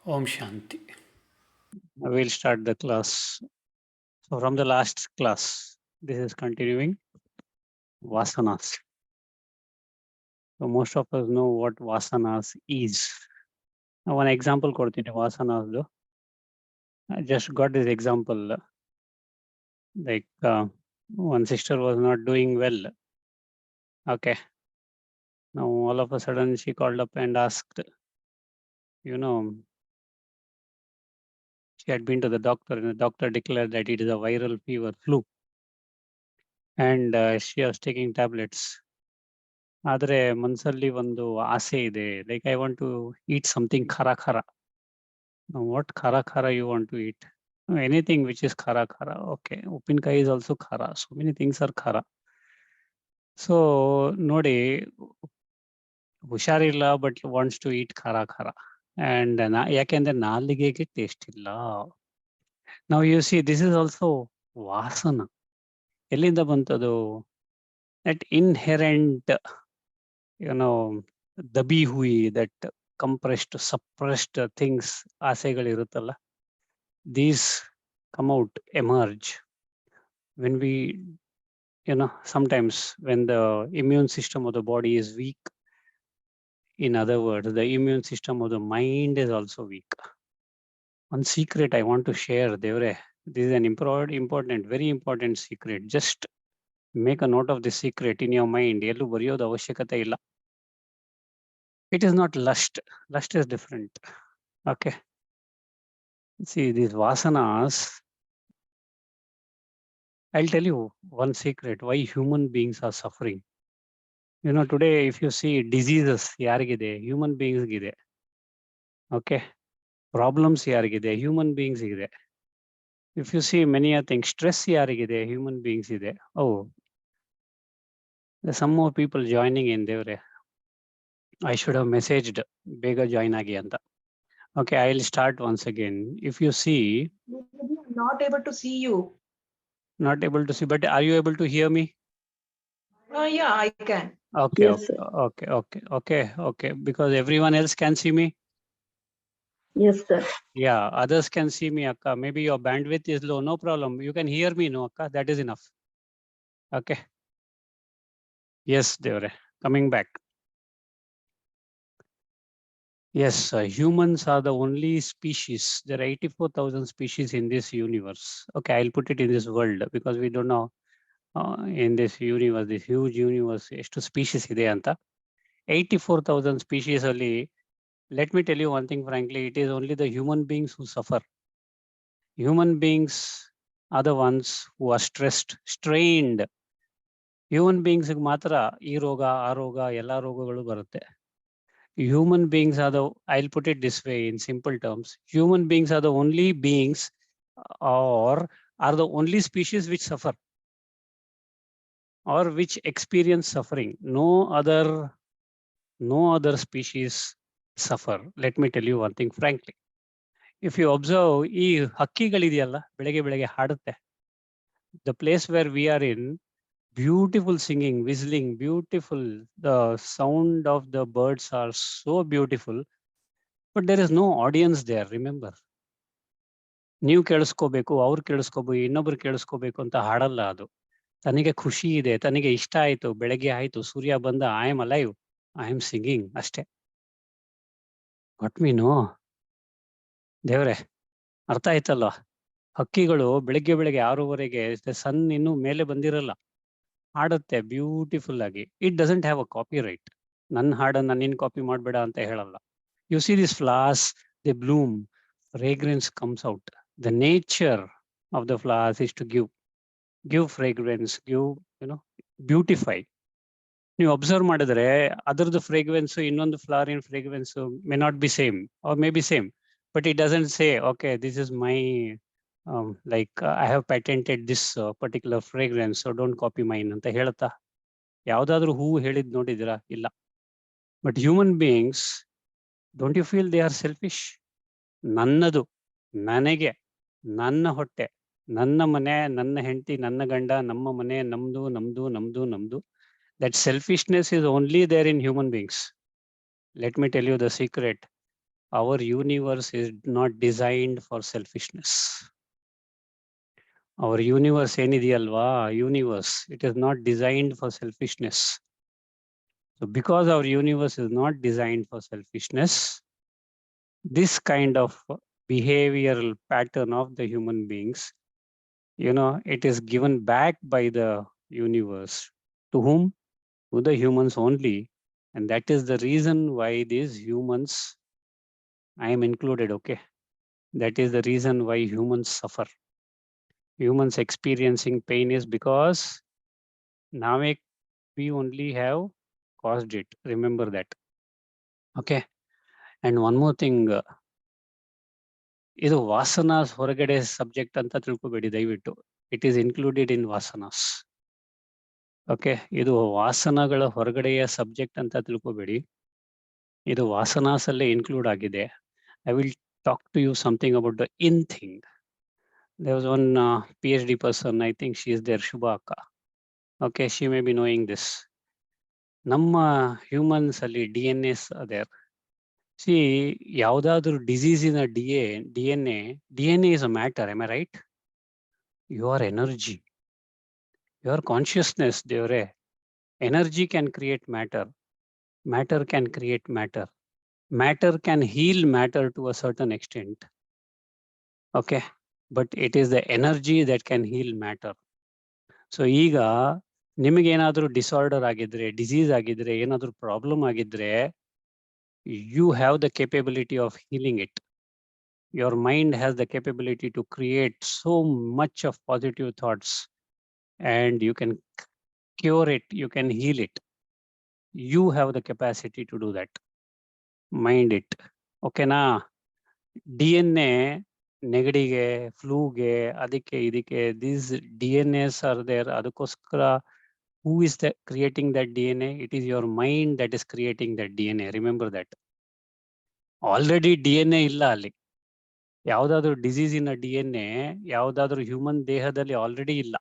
Om Shanti. We'll start the class. So from the last class, this is continuing Vasanas. So most of us know what Vasanas is. Now one example ಕೊಡ್ತೀನಿ Vasanas. I just got this example. Like one sister was not doing well. Okay. Now all of a sudden she called up and asked, she had been to the doctor and the doctor declared that it is a viral fever, flu. And she was taking tablets. ಆದರೆ ಮನಸ್ಸಲ್ಲಿ ಒಂದು ಆಸೆ ಇದೆ, like I want to eat something ಖಾರ ಖಾರ. What ಖಾರ ಖಾರ you want to eat? Anything which is ಖಾರ ಖಾರ. ಓಕೆ, ಉಪ್ಪಿನಕಾಯಿ ಇಸ್ ಆಲ್ಸೋ ಖಾರ. ಸೊ ಮೆನಿ ಥಿಂಗ್ಸ್ ಆರ್ ಖಾರ. ಸೊ ನೋಡಿ, ಹುಷಾರಿಲ್ಲ ಬಟ್ ವಾಂಟ್ಸ್ ಟು ಈಟ್ ಖಾರ ಖಾರ. ಅಂಡ್ ಯಾಕೆಂದ್ರೆ ನಾಲಿಗೆಗೆ ಟೇಸ್ಟ್ ಇಲ್ಲ. ನಾವು you see this is also ವಾಸನ. ಎಲ್ಲಿಂದ ಬಂತದು? ದಟ್ ಇನ್ಹೆರೆಂಟ್ ದಬಿ ಹುಯಿ, ದಟ್ compressed, suppressed things, ಆಸೆಗಳಿರುತ್ತಲ್ಲ, these come out, emerge when we, sometimes when the immune system of the body is weak. In other words, the immune system of the mind is also weak. One secret I want to share, Devre, this is an important, very important secret. Just make a note of this secret in your mind. ಎಲ್ಲೂ ಬರೆಯೋದು ಅವಶ್ಯಕತೆ ಇಲ್ಲ. It is not lust. Lust is different. Okay. See, these vasanas, I'll tell you one secret why human beings are suffering. Today, if you see diseases, yarigide, human beings gide. Okay. Problems yarigide, human beings gide. If you see many things, stress yarigide, human beings gide. Oh, there's some more people joining in there. I should have messaged bega join agi anta. Okay, I'll start once again. If you see, not able to see you. Not able to see, but are you able to hear me? Yeah, I can. Okay, Yes, okay. Because everyone else can see me. Yes, sir. Yeah, others can see me, Akka. Maybe your bandwidth is low. No problem. You can hear me, no, Akka. That is enough. Okay. Yes, Devre. Coming back. Yes, humans are the only species. There are 84,000 species in this universe. Okay, I'll put it in this world because we don't know in this universe, this huge universe, ಎಷ್ಟು species ಇದೆ ಅಂತ. 84,000 species only. Let me tell you one thing frankly, it is only the human beings who suffer. Human beings are the ones who are stressed, strained. Human beings ಮಾತ್ರ ಈ ರೋಗ ಆ ರೋಗ ಎಲ್ಲ ರೋಗಗಳು ಬರುತ್ತೆ. Human beings are the, I'll put it this way in simple terms, human beings are the only beings or are the only species which suffer or which experience suffering. No other species suffer. Let me tell you one thing frankly. If you observe, ಈ ಹಕ್ಕಿಗಳಿದೆಯಲ್ಲ, ಬೆಳಗ್ಗೆ ಹಾಡುತ್ತೆ. The place where we are in, beautiful singing, whistling, beautiful. The sound of the birds are so beautiful, but there is no audience there, remember. ನೀವು ಕೇಳಿಸ್ಕೋಬೇಕು, ಅವ್ರು ಕೇಳಿಸ್ಕೋಬೇಕು, ಇನ್ನೊಬ್ರು ಕೇಳಿಸ್ಕೋಬೇಕು ಅಂತ ಹಾಡಲ್ಲ ಅದು. ತನಗೆ ಖುಷಿ ಇದೆ, ತನಗೆ ಇಷ್ಟ ಆಯ್ತು, ಬೆಳಗ್ಗೆ ಆಯ್ತು, ಸೂರ್ಯ ಬಂದ, I am alive, I am singing, ಅಷ್ಟೇ. ವಾಟ್ ಮೀನು ದೇವ್ರೆ, ಅರ್ಥ ಆಯ್ತಲ್ವಾ? ಹಕ್ಕಿಗಳು ಬೆಳಗ್ಗೆ 6:30ಗೆ ಸನ್ ಇನ್ನೂ ಮೇಲೆ ಬಂದಿರಲ್ಲ, ಹಾಡುತ್ತೆ ಬ್ಯೂಟಿಫುಲ್ ಆಗಿ. It doesn't have a copy right. ನನ್ನ ಹಾಡನ್ನ ನೀನ್ ಕಾಪಿ ಮಾಡ್ಬೇಡ ಅಂತ ಹೇಳಲ್ಲ. You see this flowers, they bloom, fragrance comes out. The nature of the flowers is to give fragrance, beautify. ನೀವು ಅಬ್ಸರ್ವ್ ಮಾಡಿದ್ರೆ ಅದರದ್ದು ಫ್ರೇಗ್ರೆನ್ಸ್ ಇನ್ನೊಂದು flower in fragrance may not be same or may be same, but it doesn't say okay this is my like I have patented this particular fragrance, so don't copy mine ಅಂತ ಹೇಳುತ್ತಾ? ಯಾವ್ದಾದ್ರು ಹೂವು ಹೇಳಿದ್ ನೋಡಿದಿರಾ? ಇಲ್ಲ. But human beings, don't you feel they are selfish? ನನ್ನದು, ನನಗೆ, ನನ್ನ ಹೊಟ್ಟೆ, ನನ್ನ ಮನೆ, ನನ್ನ ಹೆಂಡತಿ, ನನ್ನ ಗಂಡ, ನಮ್ಮ ಮನೆ, ನಮ್ದು. That selfishness is only there in human beings. Let me tell you the secret. our universe is not designed for selfishness. Our universe ಏನಿದೆಯಲ್ವಾ, universe, it is not designed for selfishness. So because our universe is not designed for selfishness, this kind of behavioral pattern of the human beings, it is given back by the universe. To whom? To the humans only. And that is the reason why these humans, I am included, okay? That is the reason why humans suffer. Humans experiencing pain is because Namek, we only have caused it. Remember that. Okay. And one more thing, ಇದು ವಾಸನಾಸ್ ಹೊರಗಡೆ subject ಅಂತ ತಿಳ್ಕೊಬೇಡಿ ದಯವಿಟ್ಟು. It is included in ವಾಸನಾಸ್. Okay, ಇದು ವಾಸನಗಳ ಹೊರಗಡೆಯ subject ಅಂತ ತಿಳ್ಕೊಬೇಡಿ. ಇದು ವಾಸನಾಸ್ ಅಲ್ಲೇ ಇನ್ಕ್ಲೂಡ್ ಆಗಿದೆ. I will talk to you something about the in thing. There was one PhD person, I think she is there, Shubha Akka. Okay, she may be knowing this. ನಮ್ಮ humans ಅಲ್ಲಿ DNA there. See, ಯಾವುದಾದ್ರೂ ಡಿಸೀಸಿನ DNA is a matter, am I right? Your energy, your consciousness, ದೇವ್ರೆ. Energy can create matter. Matter can create matter. Matter can heal matter to a certain extent. Okay, but it is the energy that can heal matter. So ಈಗ ನಿಮಗೇನಾದ್ರೂ disorder ಆಗಿದ್ರೆ, disease ಆಗಿದ್ರೆ, ಏನಾದ್ರೂ problem ಆಗಿದ್ರೆ, you have the capability of healing it. Your mind has the capability to create so much of positive thoughts, and you can cure it, you can heal it. You have the capacity to do that. Mind it. Okay na? DNA, ನೆಗಡಿಗೆ, ಫ್ಲೂಗೆ, ಅದಕ್ಕೆ ಇದಕ್ಕೆ, these DNAs are there. ಅದಕ್ಕೋಸ್ಕರ who is creating that DNA? It is your mind that is creating that DNA. Remember that. Already DNA ಇಲ್ಲ ಅಲ್ಲಿ. ಯಾವುದಾದ್ರೂ ಡಿಸೀಸಿನ DNA ಯಾವುದಾದ್ರೂ human ದೇಹದಲ್ಲಿ already ಇಲ್ಲ.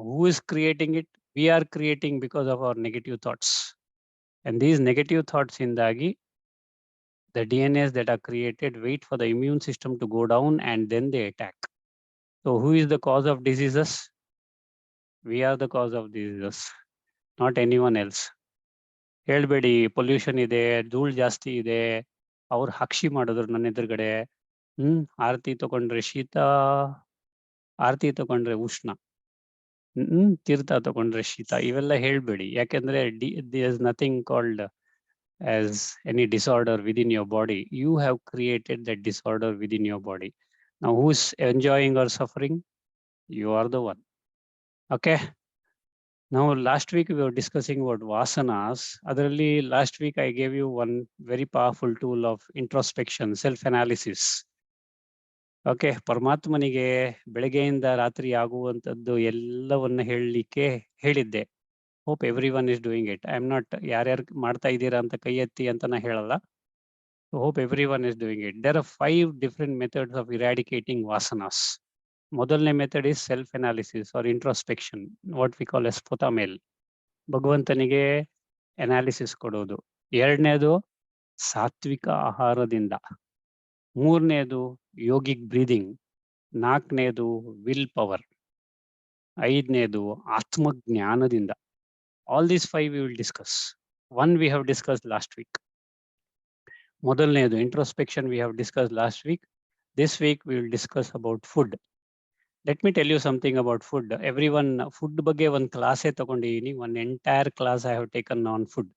Who is creating it? We are creating because of our negative thoughts. And these negative thoughts ಇಂದಾಗಿ the DNAs that are created wait for the immune system to go down and then they attack. So who is the cause of diseases? We are the cause of diseases, not anyone else. ಹೇಳ್ಬೇಡಿ pollution ಇದೆ, ಧೂಳ್ ಜಾಸ್ತಿ ಇದೆ, ಅವ್ರು ಹಕ್ಷಿ ಮಾಡಿದ್ರು ನನ್ನ ಎದುರುಗಡೆ. ಆರತಿ ತಗೊಂಡ್ರೆ ಶೀತ, ಆರತಿ ತಗೊಂಡ್ರೆ ಉಷ್ಣ, ತೀರ್ಥ ತಗೊಂಡ್ರೆ ಶೀತ, ಇವೆಲ್ಲ ಹೇಳ್ಬೇಡಿ. ಯಾಕೆಂದ್ರೆ there is nothing called as any disorder within your body. You have created that disorder within your body. Now who is enjoying or suffering? You are the one. Okay. Now last week we were discussing about vasanas. Adralli last week I gave you one very powerful tool of introspection, self-analysis. Okay, ಪರಮಾತ್ಮನಿಗೆ ಬೆಳಗ್ಗೆಯಿಂದ ರಾತ್ರಿ ಆಗುವಂಥದ್ದು ಎಲ್ಲವನ್ನ ಹೇಳಲಿಕ್ಕೆ ಹೇಳಿದ್ದೆ. Hope every one is doing it. I am not ಯಾರ್ಯಾರು ಮಾಡ್ತಾ ಇದ್ದೀರಾ ಅಂತ ಕೈ ಎತ್ತಿ ಅಂತ ನಾ ಹೇಳಲ್ಲ. Hope every one is doing it. There are 5 different methods of eradicating ವಾಸನಾಸ್. ಮೊದಲನೇ method is self analysis or introspection, what we call as ಪೋತಾ ಮೇಲ್. ಭಗವಂತನಿಗೆ ಅನಾಲಿಸಿಸ್ ಕೊಡೋದು. ಎರಡನೇದು ಸಾತ್ವಿಕ ಆಹಾರದಿಂದ. ಮೂರನೇದು ಯೋಗಿಕ್ ಬ್ರೀದಿಂಗ್. ನಾಲ್ಕನೇದು ವಿಲ್ ಪವರ್. ಐದನೇದು ಆತ್ಮಜ್ಞಾನದಿಂದ. All these 5 we will discuss. One we have discussed last week. ಮೊದಲನೇದು introspection we have discussed last week. This week we will discuss about food. Let me tell you something about food. Everyone, food ಬಗ್ಗೆ ಒಂದು ಕ್ಲಾಸೇ ತಗೊಂಡಿದ್ದೀನಿ. one entire class I have taken on food.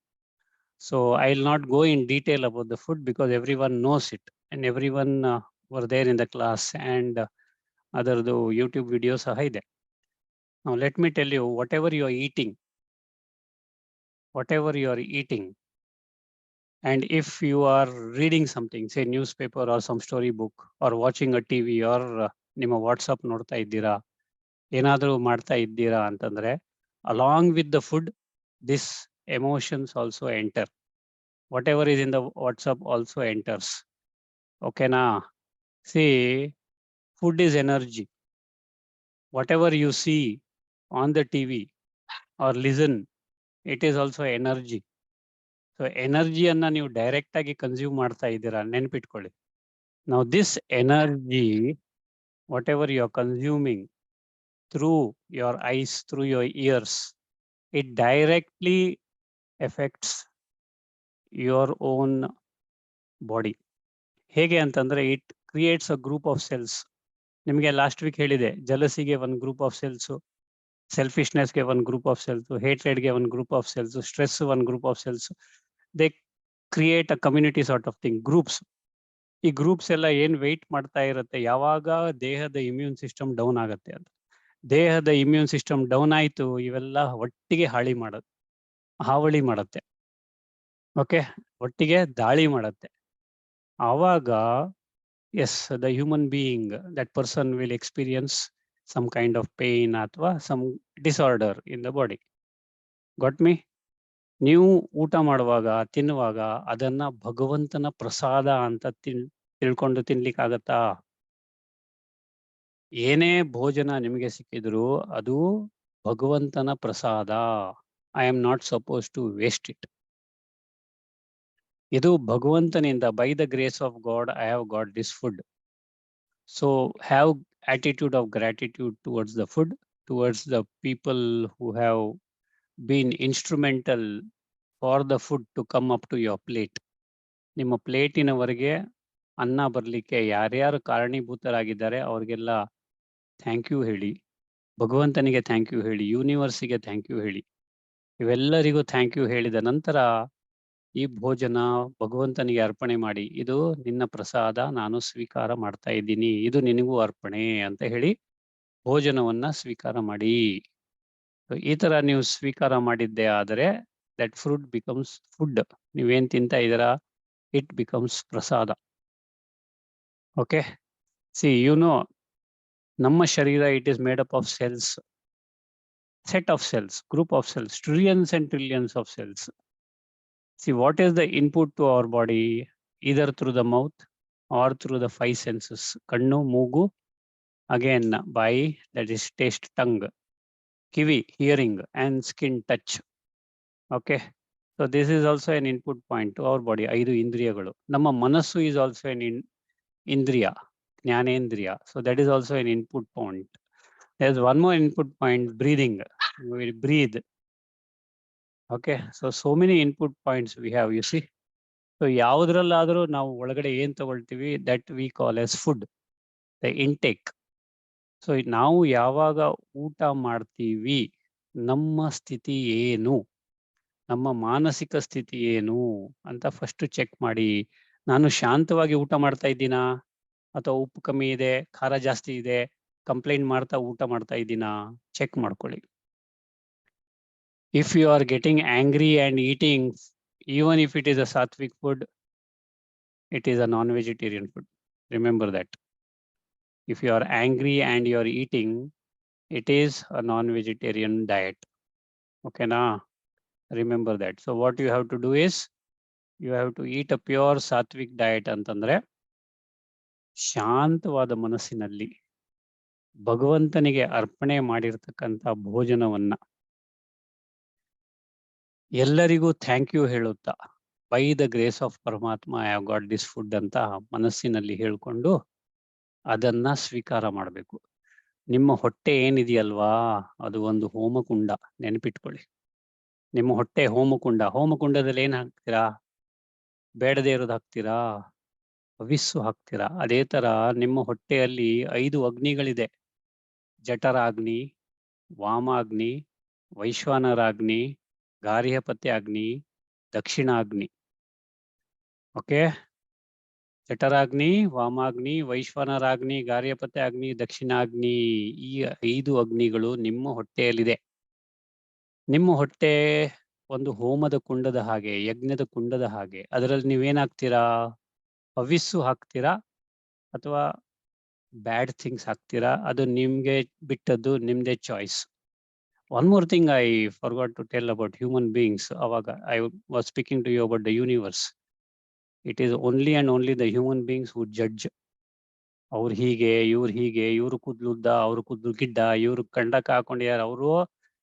So I will not go in detail about the food because everyone knows it and everyone were there in the class, and ಅದರದು YouTube videos ಸಹ ಇದೆ. Now let me tell you, whatever you are eating, and if you are reading something, say newspaper or some story book or watching a TV or ನಿಮ್ಮ WhatsApp ನೋಡ್ತಾ ಇದ್ದೀರಾ, ಏನಾದರೂ ಮಾಡ್ತಾ ಇದ್ದೀರಾ ಅಂತಂದ್ರೆ, along with the food, this emotions also enter. Whatever is in the WhatsApp also enters. Okay na? See, food is energy. Whatever you see on the TV or listen, it is also energy. So ಎನರ್ಜಿಯನ್ನ ನೀವು direct ಆಗಿ consume ಮಾಡ್ತಾ ಇದ್ದೀರಾ, ನೆನ್ಪಿಟ್ಕೊಳ್ಳಿ. ನಾವು this energy, whatever you are consuming through your eyes, through your ears, it directly effects your own body. ಹೇಗೆ ಅಂತಂದ್ರೆ, it creates a group of cells. ನಿಮಗೆ ಲಾಸ್ಟ್ ವೀಕ್ ಹೇಳಿದೆ, ಜಲಸಿಗೆ ಒಂದು ಗ್ರೂಪ್ ಆಫ್ ಸೆಲ್ಸ್, ಸೆಲ್ಫಿಶ್ನೆಸ್ಗೆ ಒಂದು ಗ್ರೂಪ್ ಆಫ್ ಸೆಲ್ಸ್, ಹೇಟ್ರೆಡ್ಗೆ ಒಂದು group of cells, stress ಒಂದು group of cells. They create a community sort of thing, groups. ಈ ಗ್ರೂಪ್ಸ್ ಎಲ್ಲ ಏನ್ ವೆಯ್ಟ್ ಮಾಡ್ತಾ ಇರುತ್ತೆ, ಯಾವಾಗ ದೇಹದ ಇಮ್ಯೂನ್ ಸಿಸ್ಟಮ್ ಡೌನ್ ಆಗುತ್ತೆ ಅಂತ. ದೇಹದ ಇಮ್ಯೂನ್ ಸಿಸ್ಟಮ್ ಡೌನ್ ಆಯ್ತು, ಇವೆಲ್ಲ ಒಟ್ಟಿಗೆ ಹಾವಳಿ ಮಾಡುತ್ತೆ. ಓಕೆ, ಒಟ್ಟಿಗೆ ದಾಳಿ ಮಾಡುತ್ತೆ. ಆವಾಗ as, the human being, that person will experience some kind of pain ಅಥವಾ some disorder in the body. Got me? ನೀವು ಊಟ ಮಾಡುವಾಗ, ತಿನ್ನುವಾಗ ಅದನ್ನ ಭಗವಂತನ ಪ್ರಸಾದ ಅಂತ ತಿಳ್ಕೊಂಡು ತಿನ್ಲಿಕ್ಕಾಗತ್ತಾ? ಏನೇ ಭೋಜನ ನಿಮಗೆ ಸಿಕ್ಕಿದ್ರು ಅದು ಭಗವಂತನ ಪ್ರಸಾದ. I am not suppose to waste it. ಇದು ಭಗವಂತನಿಂದ, by the grace of God I have got this food. So have attitude of gratitude towards the food, towards the people who have been instrumental for the food to come up to your plate. ನಿಮ್ಮ ಪ್ಲೇಟಿನವರೆಗೆ ಅನ್ನ ಬರಲಿಕ್ಕೆ ಯಾರ್ಯಾರು ಕಾರಣೀಭೂತರಾಗಿದ್ದಾರೆ ಅವ್ರಿಗೆಲ್ಲ thank you ಹೇಳಿ, ಭಗವಂತನಿಗೆ thank you ಹೇಳಿ, ಯೂನಿವರ್ಸಿಗೆ thank you ಹೇಳಿ. ಇವೆಲ್ಲರಿಗೂ thank you ಹೇಳಿದ ನಂತರ ಈ ಭೋಜನ ಭಗವಂತನಿಗೆ ಅರ್ಪಣೆ ಮಾಡಿ, ಇದು ನಿನ್ನ ಪ್ರಸಾದ, ನಾನು ಸ್ವೀಕಾರ ಮಾಡ್ತಾ ಇದ್ದೀನಿ, ಇದು ನಿನಗೂ ಅರ್ಪಣೆ ಅಂತ ಹೇಳಿ ಭೋಜನವನ್ನ ಸ್ವೀಕಾರ ಮಾಡಿ. ಈ ತರ ನೀವು ಸ್ವೀಕಾರ ಮಾಡಿದ್ದೇ ಆದರೆ ದಟ್ ಫ್ರೂಟ್ ಬಿಕಮ್ಸ್ ಫುಡ್. ನೀವೇನ್ ತಿಂತ ಇದ್ದೀರಾ, ಇಟ್ ಬಿಕಮ್ಸ್ ಪ್ರಸಾದ. ಓಕೆ, ಸಿ ಯು ನೋ, ನಮ್ಮ ಶರೀರ it is made up of cells, set of cells, group of cells, trillions and trillions of cells. See, what is the input to our body? Either through the mouth or through the five senses. Kannu, moogu, again by, that is taste, tongue, kivi, hearing, and skin touch. Okay, so this is also an input point to our body. Aidu indriyagalu. Namma manassu is also an indriya, jnanendriya. So that is also an input point. There's one more input point, breathing. We breathe. Okay, so many input points we have, you see. So ಯಾವುದ್ರಲ್ಲಾದರೂ ನಾವು ಒಳಗಡೆ ಏನ್ ತಗೊಳ್ತೀವಿ, that we call as food, the intake. So ನಾವು ಯಾವಾಗ ಊಟ ಮಾಡ್ತೀವಿ, ನಮ್ಮ ಸ್ಥಿತಿ ಏನು, ನಮ್ಮ ಮಾನಸಿಕ ಸ್ಥಿತಿ ಏನು ಅಂತ ಫಸ್ಟ್ ಚೆಕ್ ಮಾಡಿ. ನಾನು ಶಾಂತವಾಗಿ ಊಟ ಮಾಡ್ತಾ ಇದ್ದೀನಾ, ಅಥವಾ ಉಪ್ಪು ಕಮ್ಮಿ ಇದೆ, ಖಾರ ಜಾಸ್ತಿ ಇದೆ, ಕಂಪ್ಲೇಂಟ್ ಮಾಡ್ತಾ ಊಟ ಮಾಡ್ತಾ ಇದ್ದೀನಾ, ಚೆಕ್ ಮಾಡ್ಕೊಳ್ಳಿ. If you are getting angry and eating, even if it is a Satvik food, it is a non-vegetarian food. Remember that. If you are angry and you are eating, it is a non-vegetarian diet. Okay, na? Remember that. So what you have to do is, you have to eat a pure Satvik diet ಅಂತಂದ್ರೆ ಶಾಂತವಾದ ಮನಸ್ಸಿನಲ್ಲಿ ಭಗವಂತನಿಗೆ ಅರ್ಪಣೆ ಮಾಡಿರ್ತಕ್ಕಂಥ ಭೋಜನವನ್ನ ಎಲ್ಲರಿಗೂ thank you ಹೇಳುತ್ತಾ, by the grace of ಪರಮಾತ್ಮ I have got this food ಅಂತ ಮನಸ್ಸಿನಲ್ಲಿ ಹೇಳ್ಕೊಂಡು ಅದನ್ನ ಸ್ವೀಕಾರ ಮಾಡಬೇಕು. ನಿಮ್ಮ ಹೊಟ್ಟೆ ಏನಿದೆಯಲ್ವಾ, ಅದು ಒಂದು ಹೋಮಕುಂಡ, ನೆನಪಿಟ್ಕೊಳ್ಳಿ. ನಿಮ್ಮ ಹೊಟ್ಟೆ ಹೋಮಕುಂಡ. ಹೋಮಕುಂಡದಲ್ಲಿ ಏನ್ ಹಾಕ್ತೀರಾ, ಬೇಡದೇ ಇರೋದು ಹಾಕ್ತೀರಾ, ಹವಿಸ್ಸು ಹಾಕ್ತೀರಾ. ಅದೇ ತರ ನಿಮ್ಮ ಹೊಟ್ಟೆಯಲ್ಲಿ 5 ಅಗ್ನಿಗಳಿದೆ. ಜಠರಾಗ್ನಿ, ವಾಮಾಗ್ನಿ, ವೈಶ್ವಾನರಾಗ್ನಿ, ಗಾರ್ಹಪತ್ಯ ಅಗ್ನಿ, ದಕ್ಷಿಣಾಗ್ನಿ. ಓಕೆ, ಜಠರಾಗ್ನಿ, ವಾಮಾಗ್ನಿ, ವೈಶ್ವಾನರಾಗ್ನಿ, ಗಾರ್ಹಪತ್ಯ ಅಗ್ನಿ, ದಕ್ಷಿಣಾಗ್ನಿ. ಈ 5 ಅಗ್ನಿಗಳು ನಿಮ್ಮ ಹೊಟ್ಟೆಯಲ್ಲಿದೆ. ನಿಮ್ಮ ಹೊಟ್ಟೆ ಒಂದು ಹೋಮದ ಕುಂಡದ ಹಾಗೆ, ಯಜ್ಞದ ಕುಂಡದ ಹಾಗೆ. ಅದರಲ್ಲಿ ನೀವೇನಾಗ್ತೀರಾ, ಹವಿಸ್ಸು ಹಾಕ್ತೀರಾ ಅಥವಾ ಬ್ಯಾಡ್ ಥಿಂಗ್ಸ್ ಹಾಕ್ತೀರಾ, ಅದು ನಿಮ್ಗೆ ಬಿಟ್ಟದ್ದು, ನಿಮ್ದೇ choice. One more thing I forgot to tell about human beings. Avaga I was speaking to you about the universe. It is only and only the human beings who judge. ಅವ್ರು ಹೀಗೆ, ಇವ್ರು ಹೀಗೆ, ಇವ್ರು ಕೂದ್ಲುದ್ದ, ಅವ್ರು ಕೂದ್ಲು ಗಿಡ್ಡ, ಇವ್ರು ಕಂಡಕ ಹಾಕೊಂಡಿದ್ದಾರೆ, ಅವರು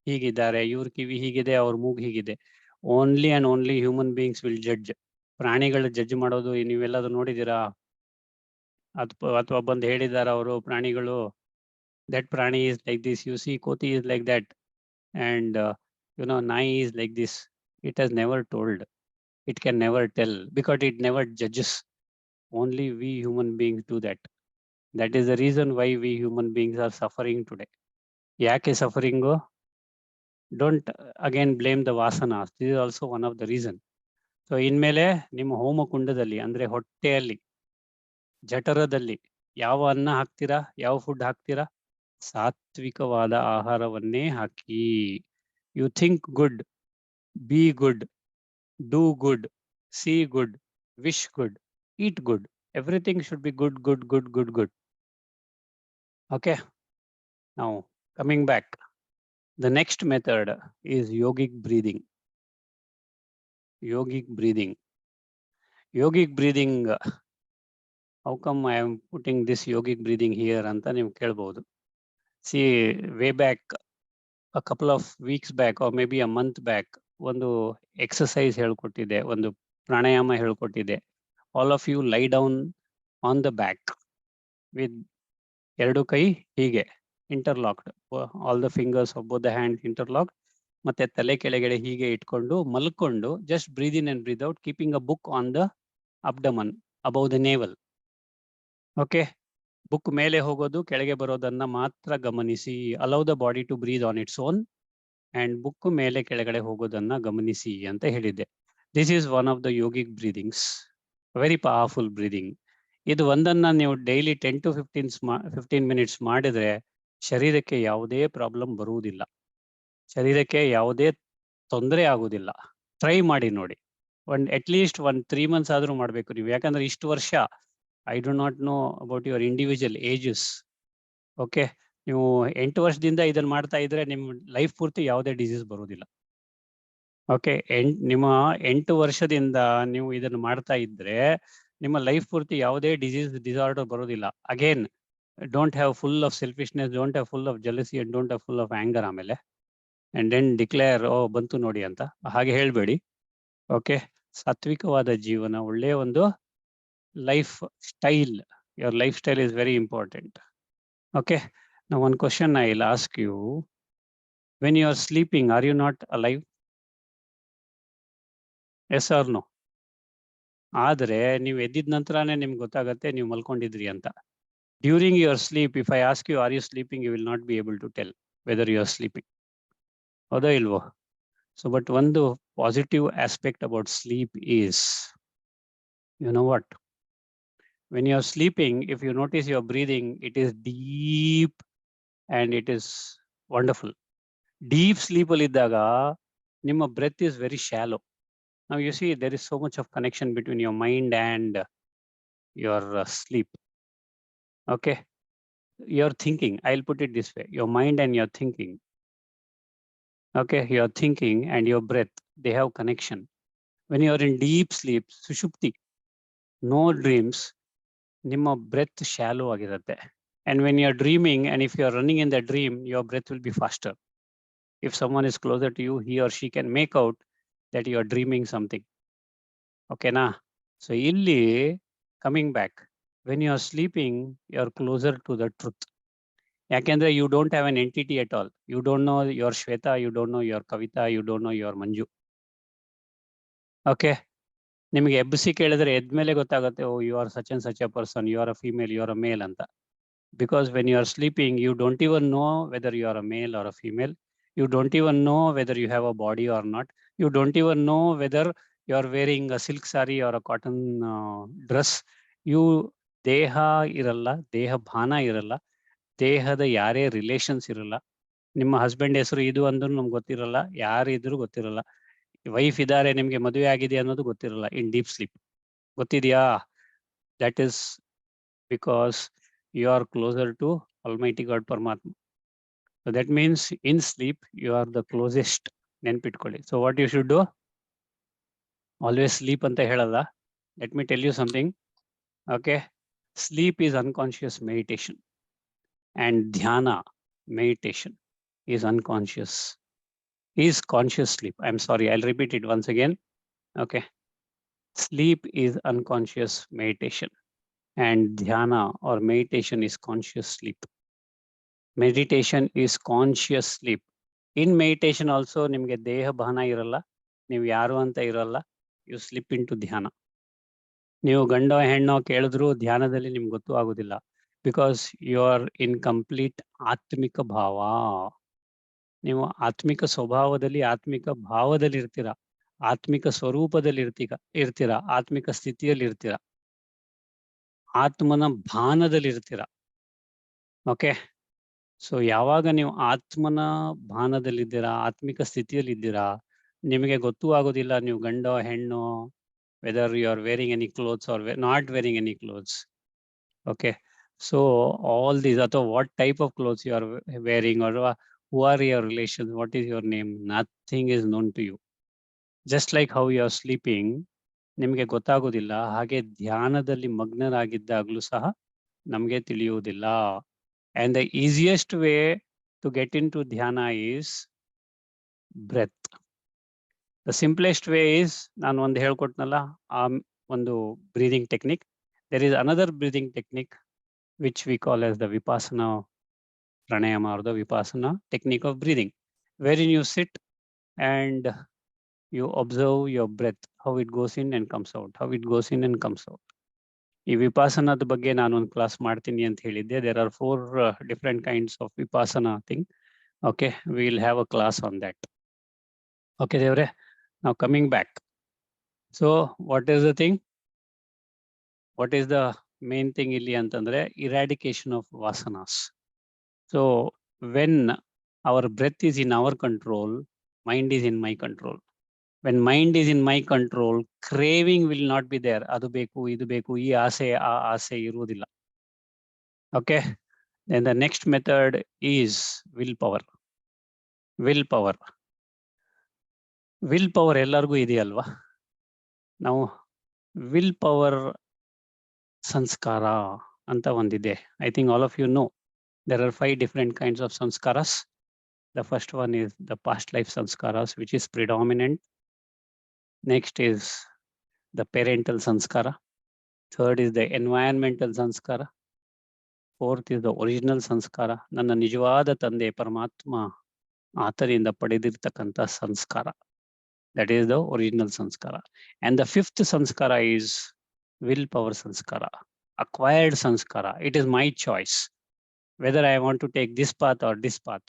ಹೀಗಿದ್ದಾರೆ, ಇವ್ರ ಕಿವಿ ಹೀಗಿದೆ, ಅವ್ರ ಮೂಗು ಹೀಗಿದೆ. Only and only human beings will judge. ಪ್ರಾಣಿಗಳು ಜಡ್ಜ್ ಮಾಡೋದು ನೀವೆಲ್ಲರೂ ನೋಡಿದ್ದೀರಾ? ಅಥವಾ ಬಂದು ಹೇಳಿದಾರ ಅವರು ಪ್ರಾಣಿಗಳು, that prani is like this, you see koti is like that, and nai is like this. It has never told, it can never tell, because it never judges. Only we human beings do that. That is the reason why we human beings are suffering today. Yake suffering? Don't again blame the vasanas. This is also one of the reason. So ಇನ್ಮೇಲೆ ನಿಮ್ಮ ಹೋಮಕುಂಡದಲ್ಲಿ ಅಂದ್ರೆ ಹೊಟ್ಟೆಯಲ್ಲಿ ಜಠರದಲ್ಲಿ ಯಾವ ಅನ್ನ ಹಾಕ್ತೀರಾ, ಯಾವ food ಹಾಕ್ತೀರಾ? ಸಾತ್ವಿಕವಾದ ಆಹಾರವನ್ನೇ ಹಾಕಿ. You think good, be good, do good, see good, wish good, eat good. Everything should be good, good, good, good, good. Okay. Now coming back, the next method is yogic breathing. Yogic breathing. Yogic breathing. How come I am putting this yogic breathing here anta ನೀವು ಕೇಳಬಹುದು. See, way back, a couple of weeks back or maybe a month back, ಒಂದು exercise ಹೇಳ್ಕೊಟ್ಟಿದೆ, ಒಂದು ಪ್ರಾಣಾಯಾಮ ಹೇಳ್ಕೊಟ್ಟಿದೆ. All of you lie down on the back with ಎರಡು ಕೈ ಹೀಗೆ interlocked, all the fingers of both the hands interlocked, ಮತ್ತೆ ತಲೆ ಕೆಳಗಡೆ ಹೀಗೆ ಇಟ್ಕೊಂಡು ಮಲ್ಕೊಂಡು just breathe in and breathe out, keeping a book on the abdomen above the navel. Okay. Book ಮೇಲೆ ಹೋಗೋದು ಕೆಳಗೆ ಬರೋದನ್ನ ಮಾತ್ರ ಗಮನಿಸಿ. Allow the body to breathe on its own and book ಮೇಲೆ ಕೆಳಗಡೆ ಹೋಗೋದನ್ನ ಗಮನಿಸಿ ಅಂತ ಹೇಳಿದ್ದೆ. This is one of the yogic breathings, very powerful breathing. ಇದು ಒಂದನ್ನ ನೀವು ಡೈಲಿ 10 to 15 ಮಿನಿಟ್ಸ್ ಮಾಡಿದ್ರೆ ಶರೀರಕ್ಕೆ ಯಾವುದೇ ಪ್ರಾಬ್ಲಮ್ ಬರುವುದಿಲ್ಲ, ಶರೀರಕ್ಕೆ ಯಾವುದೇ ತೊಂದರೆ ಆಗುವುದಿಲ್ಲ. ಟ್ರೈ ಮಾಡಿ ನೋಡಿ. ಅಟ್ಲೀಸ್ಟ್ 3 months ಆದ್ರೂ ಮಾಡ್ಬೇಕು ನೀವು. ಯಾಕಂದ್ರೆ ಇಷ್ಟು ವರ್ಷ I do not know about your individual ages. Okay. ನೀವು 8 ವರ್ಷದಿಂದ ಇದನ್ನ ಮಾಡ್ತಾ ಇದ್ರೆ ನಿಮ್ಮ ಲೈಫ್ ಪೂರ್ತಿ ಯಾವುದೇ ಡಿಸೀಸ್ ಬರುವುದಿಲ್ಲ. ಓಕೆ. ನಿಮ್ಮ 8 ವರ್ಷದಿಂದ ನೀವು ಇದನ್ನು ಮಾಡ್ತಾ ಇದ್ರೆ ನಿಮ್ಮ ಲೈಫ್ ಪೂರ್ತಿ ಯಾವುದೇ ಡಿಸಾರ್ಡರ್ ಬರೋದಿಲ್ಲ. Again, don't have full of selfishness, don't have full of jealousy and don't have full of anger. ಆಮೇಲೆ ಅಂಡ್ ದೆನ್ ಡಿಕ್ಲೇರ್, ಓ ಬಂತು ನೋಡಿ ಅಂತ ಹಾಗೆ ಹೇಳ್ಬೇಡಿ. ಓಕೆ. ಸಾತ್ವಿಕವಾದ ಜೀವನ, ಒಳ್ಳೆಯ ಒಂದು life style. Your lifestyle is very important. Okay. Now one question I'll ask you. When you are sleeping, are you not alive? Yes or no? ಆದರೆ ನೀವು ಎದ್ದಿದ ನಂತರನೇ ನಿಮ್ಗೆ ಗೊತ್ತಾಗತ್ತೆ ನೀವು ಮಲ್ಕೊಂಡಿದ್ರಿ ಅಂತ. During your sleep, if I ask you, are you sleeping, you will not be able to tell whether you are sleeping. ಹೌದಾ ಇಲ್ವೋ? So but ಒಂದು positive aspect about sleep is, you know what? When you are sleeping, if you notice your breathing, it is deep and it is wonderful. Deep sleep aliddaga nimma breath is very shallow. Now you see there is so much of connection between your mind and your sleep. Okay. Your thinking, I'll put it this way, your mind and your thinking. Okay. Your thinking and your breath, they have connection. When you are in deep sleep, sushupti, no dreams, ನಿಮ್ಮ breath shallow ಆಗಿರುತ್ತೆ. And when you are dreaming and if you are running in the dream, your breath will be faster. If someone is closer to you, he or she can make out that you are dreaming something. Okay na? So illi, coming back, when you are sleeping, you are closer to the truth. Yakendre you don't have an entity at all. You don't know your Shweta, you don't know your Kavita, you don't know your Manju. Okay. ನಿಮಗೆ ಎಬ್ಬಿಸಿ ಕೇಳಿದ್ರೆ ಎದ್ಮೇಲೆ ಗೊತ್ತಾಗುತ್ತೆ, oh you are such and such a person, you are a female, you are a male ಅಂತ. Because when you are sleeping, you don't even know whether you are a male or a female. You don't even know whether you have a body or not. You don't even know whether you are wearing a silk saree or a cotton dress. You ದೇಹ ಇರಲ್ಲ, ದೇಹ ಭಾನ ಇರಲ್ಲ, ದೇಹದ ಯಾರೇ relations ಇರಲ್ಲ. ನಿಮ್ಮ husband ಹೆಸರು ಇದು ಅಂದ್ರೂ ನಮ್ಗೆ ಗೊತ್ತಿರಲ್ಲ, ಯಾರಿದ್ರು ಗೊತ್ತಿರಲ್ಲ. ವೈಫ್ ಇದ್ದಾರೆ, ನಿಮ್ಗೆ ಮದುವೆ ಆಗಿದೆ ಅನ್ನೋದು ಗೊತ್ತಿರಲ್ಲ ಇನ್ ಡೀಪ್ ಸ್ಲೀಪ್. ಗೊತ್ತಿದೆಯಾ? That is because you are closer to Almighty God Paramatma. So that means in sleep, you are the closest. Nenpitkolli. So what you should do? Always sleep anta helalla. Let me tell you something. Okay. Sleep is unconscious meditation. And dhyana, meditation, is unconscious. is conscious sleep. I'm sorry, I'll repeat it once again. Okay. Sleep is unconscious meditation, and dhyana or meditation is conscious sleep. Meditation is conscious sleep. In meditation also, nimge deha bhana iralla, ನೀವು ಯಾರು ಅಂತ ಇರಲ್ಲ. You slip into dhyana. ನೀವು ಗಂಡೋ ಹೆಣ್ಣೋ ಕೇಳಿದ್ರು ಧ್ಯಾನದಲ್ಲಿ ನಿಮ್ಗೆ ಗೊತ್ತು ಆಗುದಿಲ್ಲ. Because you are in complete ಆತ್ಮಿಕ ಭಾವ. ನೀವು ಆತ್ಮಿಕ ಸ್ವಭಾವದಲ್ಲಿ ಆತ್ಮಿಕ ಭಾವದಲ್ಲಿ ಇರ್ತೀರಾ, ಆತ್ಮಿಕ ಸ್ವರೂಪದಲ್ಲಿ ಇರ್ತೀರಾ, ಆತ್ಮಿಕ ಸ್ಥಿತಿಯಲ್ಲಿ ಇರ್ತೀರಾ, ಆತ್ಮನ ಭಾನದಲ್ಲಿ ಇರ್ತೀರಾ. ಓಕೆ. ಸೊ ಯಾವಾಗ ನೀವು ಆತ್ಮನ ಭಾನದಲ್ಲಿದ್ದೀರಾ, ಆತ್ಮಿಕ ಸ್ಥಿತಿಯಲ್ಲಿದ್ದೀರಾ, ನಿಮಗೆ ಗೊತ್ತೂ ಆಗೋದಿಲ್ಲ ನೀವು ಗಂಡೋ ಹೆಣ್ಣೋ, whether you are wearing any clothes or not wearing any clothes. Okay. So all these, ಅಥವಾ what type of clothes you are wearing, or who are your relations, what is your name, nothing is known to you. Just like how you are sleeping, ನಿಮಗೆ ಗೊತ್ತಾಗೋದಿಲ್ಲ, ಹಾಗೆ ಧ್ಯಾನದಲ್ಲಿ ಮಗ್ನರಾಗಿದ್ದಾಗಲೂ ಸಹ ನಮಗೆ ತಿಳಿಯುವುದಿಲ್ಲ. And the easiest way to get into dhyana is breath. The simplest way is, ನಾನು ಒಂದು ಹೇಳ್ಕೊಟ್ನಲ್ಲ, ಒಂದು breathing technique. There is another breathing technique which we call as the vipassana pranayama, or the vipassana technique of breathing, wherein you sit and you observe your breath, how it goes in and comes out, how it goes in and comes out. ಈ ವಿಪಾಸನದ ಬಗ್ಗೆ ನಾನು ಒಂದು class ಮಾಡ್ತೀನಿ ಅಂತ ಹೇಳಿದ್ದೆ. There are 4 different kinds of vipassana thing. Okay, we'll have a class on that. Okay, devre. Now coming back. So what is the thing? What is the main thing ಇಲ್ಲಿ ಅಂತಂದ್ರೆ eradication of vasanas. So when our breath is in our control, mind is in my control. When mind is in my control, craving will not be there. ಅದು ಬೇಕು, ಇದು ಬೇಕು, ಈ ಆಸೆ ಆ ಆಸೆ ಇರುವುದಿಲ್ಲ. Okay. Then the next method is willpower. Willpower. Willpower ಎಲ್ಲರಿಗೂ ಇದೆಯಲ್ವಾ? ನಾವು willpower ಸಂಸ್ಕಾರ ಅಂತ ಒಂದಿದೆ. I think all of you know there are 5 different kinds of samskaras. The first one is the past life samskaras, which is predominant. Next is the parental sanskara. Third is the environmental sanskara. Fourth is the original sanskara. ನನ್ನ ನಿಜವಾದ ತಂದೆ ಪರಮಾತ್ಮ ಆತರಿಂದ ಪಡೆದಿರ್ತಕ್ಕಂಥ ಸಂಸ್ಕಾರ. That is the original sanskara. And the 5th sanskara is willpower sanskara, acquired sanskara. It is my choice whether I want to take this path or this path.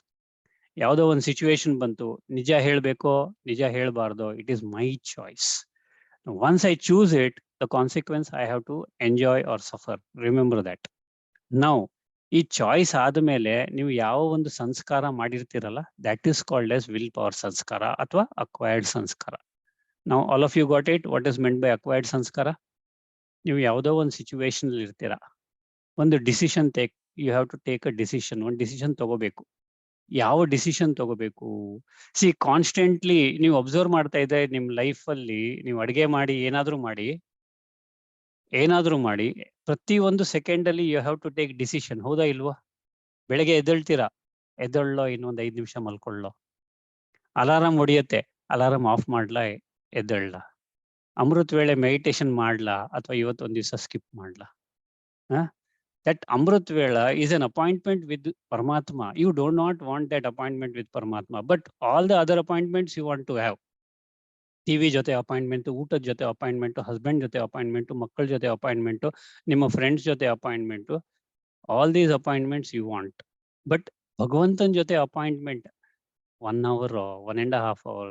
ಯಾವುದೋ ಒಂದು situation ಬಂತು, ನಿಜ ಹೇಳಬೇಕೋ ನಿಜ ಹೇಳಬಾರ್ದೋ, it is my choice. Once I choose it, the consequence I have to enjoy or suffer. Remember that. Now, ಈ choice ಆದಮೇಲೆ ನೀವು ಯಾವ ಒಂದು ಸಂಸ್ಕಾರ ಮಾಡಿರ್ತೀರಲ್ಲ, that is called as will power ಸಂಸ್ಕಾರ ಅಥವಾ ಅಕ್ವೈರ್ಡ್ ಸಂಸ್ಕಾರ. ನಾವು all of you got it. What is meant by acquired ಸಂಸ್ಕಾರ? ನೀವು ಯಾವುದೋ ಒಂದು ಸಿಚುವೇಶನ್ ಇರ್ತೀರಾ, ಒಂದು decision you have to take a decision. ಒಂದು ಡಿಸಿಷನ್ ತಗೋಬೇಕು. ಯಾವ ಡಿಸಿಷನ್ ತಗೋಬೇಕು? ಸಿ, ಕಾನ್ಸ್ಟೆಂಟ್ಲಿ ನೀವು ಅಬ್ಸರ್ವ್ ಮಾಡ್ತಾ ಇದ್ರೆ ನಿಮ್ಮ ಲೈಫಲ್ಲಿ ನೀವು ಅಡುಗೆ ಮಾಡಿ ಏನಾದರೂ ಮಾಡಿ ಪ್ರತಿ ಒಂದು ಸೆಕೆಂಡ್ ಅಲ್ಲಿ you have to take decision. ಹೌದಾ ಇಲ್ವಾ? ಬೆಳಗ್ಗೆ ಎದ್ದೇಳ್ತೀರಾ, ಎದ್ದೇಳೋ ಇನ್ನೊಂದು 5 ನಿಮಿಷ ಮಲ್ಕೊಳ್ಳೋ. ಅಲಾರಾಮ್ ಹೊಡಿಯತ್ತೆ, ಅಲಾರಾಮ್ ಆಫ್ ಮಾಡ್ಲಾ ಎದ್ದೇಳ. ಅಮೃತ ವೇಳೆ ಮೆಡಿಟೇಷನ್ ಮಾಡ್ಲಾ ಅಥವಾ ಇವತ್ತೊಂದು ದಿವಸ ಸ್ಕಿಪ್ ಮಾಡ್ಲಾ? ದಟ್ ಅಮೃತ ವೇಳ ಈಸ್ ಅನ್ ಅಪಾಯಿಂಟ್ಮೆಂಟ್ ವಿತ್ ಪರಮಾತ್ಮ. You don't not want that appointment with ಪರಮಾತ್ಮ, but all the other appointments you want to have. TV ಜೊತೆ ಅಪಾಯಿಂಟ್ಮೆಂಟು, ಊಟದ ಜೊತೆ ಅಪಾಯಿಂಟ್ಮೆಂಟು, ಹಸ್ಬೆಂಡ್ ಜೊತೆ ಅಪಾಯಿಂಟ್ಮೆಂಟು, ಮಕ್ಕಳ ಜೊತೆ ಅಪಾಯಿಂಟ್ಮೆಂಟು, ನಿಮ್ಮ ಫ್ರೆಂಡ್ಸ್ ಜೊತೆ appointment, all these appointments you want. But ಭಗವಂತನ ಜೊತೆ ಅಪಾಯಿಂಟ್ಮೆಂಟ್ 1 hour 1.5 hour,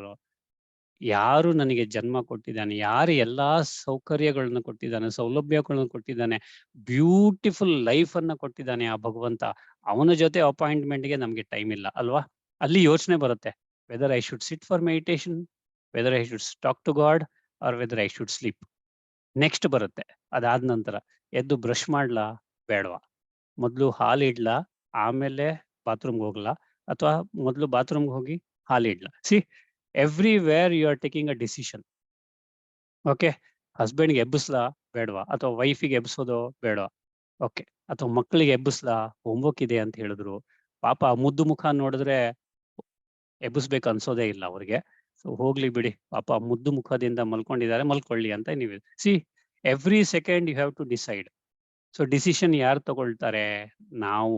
ಯಾರು ನನಗೆ ಜನ್ಮ ಕೊಟ್ಟಿದ್ದಾನೆ, ಯಾರು ಎಲ್ಲಾ ಸೌಕರ್ಯಗಳನ್ನ ಕೊಟ್ಟಿದ್ದಾನೆ, ಸೌಲಭ್ಯಗಳನ್ನ ಕೊಟ್ಟಿದ್ದಾನೆ, ಬ್ಯೂಟಿಫುಲ್ ಲೈಫ್ ಅನ್ನ ಕೊಟ್ಟಿದ್ದಾನೆ ಆ ಭಗವಂತ, ಅವನ ಜೊತೆ ಅಪಾಯಿಂಟ್ಮೆಂಟ್ಗೆ ನಮ್ಗೆ ಟೈಮ್ ಇಲ್ಲ ಅಲ್ವಾ? ಅಲ್ಲಿ ಯೋಚನೆ ಬರುತ್ತೆ, whether I should sit for meditation, whether I should talk to God or whether I should sleep. Next ಬರುತ್ತೆ. ಅದಾದ ನಂತರ ಎದ್ದು ಬ್ರಷ್ ಮಾಡ್ಲಾ ಬೇಡವಾ, ಮೊದಲು ಹಾಲು ಇಡ್ಲಾ ಆಮೇಲೆ ಬಾತ್ರೂಮ್ಗೆ ಹೋಗ್ಲಾ, ಅಥವಾ ಮೊದಲು ಬಾತ್ರೂಮ್ಗೆ ಹೋಗಿ ಹಾಲು ಇಡ್ಲಾ? See, everywhere you are taking a decision. Okay, ಹಸ್ಬೆಂಡ್ಗೆ ಎಬ್ಬಿಸ್ಲಾ ಬೇಡವಾ, ಅಥವಾ ವೈಫಿಗೆ ಎಬ್ಬಿಸೋದು ಬೇಡವಾ? ಓಕೆ, ಅಥವಾ ಮಕ್ಕಳಿಗೆ ಎಬ್ಬಿಸ್ಲಾ, ಹೋಮ್ವರ್ಕ್ ಇದೆ ಅಂತ ಹೇಳಿದ್ರು, ಪಾಪ ಮುದ್ದು ಮುಖ ನೋಡಿದ್ರೆ ಎಬ್ಬಿಸ್ಬೇಕು ಅನ್ಸೋದೇ ಇಲ್ಲ ಅವ್ರಿಗೆ. ಸೊ ಹೋಗ್ಲಿ ಬಿಡಿ, ಪಾಪ ಮುದ್ದು ಮುಖದಿಂದ ಮಲ್ಕೊಂಡಿದ್ದಾರೆ, ಮಲ್ಕೊಳ್ಳಿ ಅಂತ ನೀವು see every second you have to decide. So decision ಯಾರು ತಗೊಳ್ತಾರೆ? ನಾವು,